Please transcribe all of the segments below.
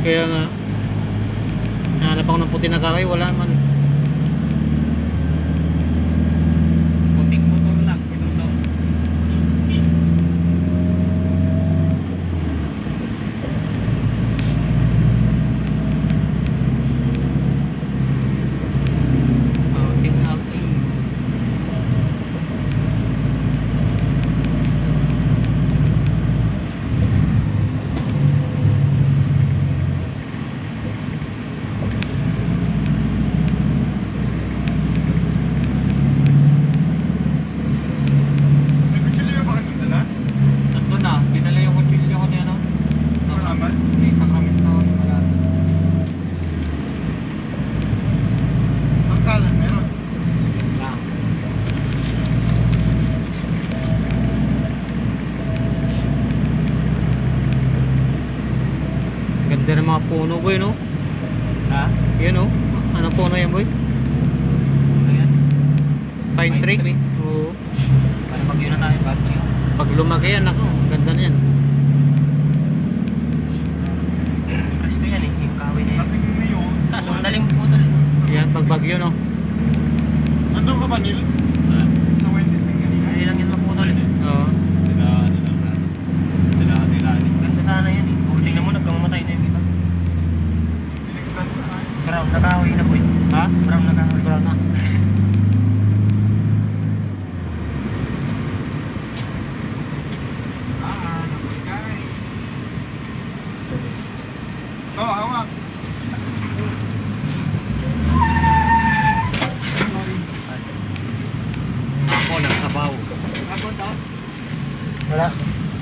Kaya nga, hanap ako ng puti na kahoy, wala man. Puting motor lang, ito daw. Outing, outing. May kutsilyo ba kayo dala? Nandun na, binala yung kutsilyo ko niya, no? Salamat. May kakamit na ako yung malapit. Sangkalan, meron. Lang. Ganda ng mga puno, boy, no? Ha? Yan, no? Anong puno yan, boy? Ano yan? Pine tree? Pine tree. Oo. Para bagyo na tayo, bagyo. Pag lumaki yan, ako, ganda na yan. Presko yan eh, yung kahoy na yan. Kasing ngayon. Kaso madaling putol. Yan, pag bagyo, no? Nandun ka ba, Neil? Saan? Sa Wendy's din kanina? Hindi lang yan maputol eh. Oo. Sila, nila. Ganda sana yan eh. O, tingnan mo, nagkamamatay na yung iba. Tinignan mo na. Brown na kahoy na po eh. Ha? Brown na kahoy. Brown na. Napagkain. Ito, hawak. Ako, nagsabaw. Ako to? Wala.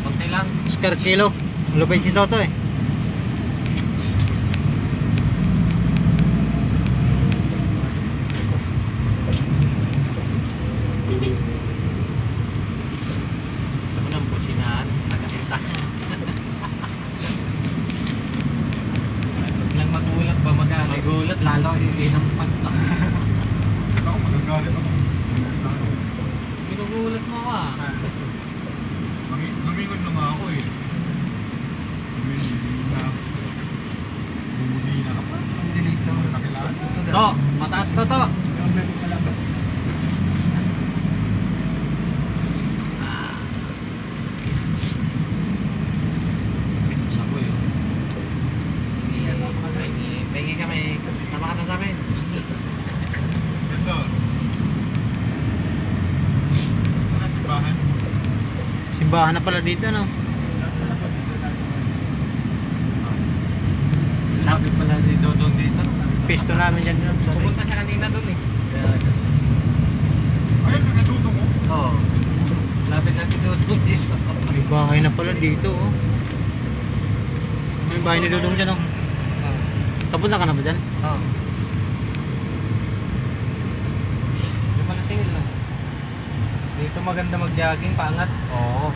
Konti lang. Oscar kilo. Lupay si Toto, eh. Ito ng pusinahan. Nagkakita. Huwag lang magulat ba magalit? Magulat, lalo hindi ng pasta. Ako, magagalit ako. Ginugulat mo ka. Lumingon na nga ako eh. Sabi na bumudina ka pa. Ang delete na mo. Nakilala. To, mataas to to. Saboy, oh. Pengi kami. Sama ka na sa amin. Ito. Ano simbahan? Simbahan na pala dito, no? Lapit pala dito doon dito. Pisto namin dyan, no? Pumunta siya kanina doon eh. Ayun, nagatuto mo. Oo. Lapit lang dito doon dito. May bahay na pala dito, oh. May bahay ni Dudong dyan, oh. Kapunta ka na ba dyan? Oo. Di pala singil lang. Dito maganda mag-jogging, paangat. Oo.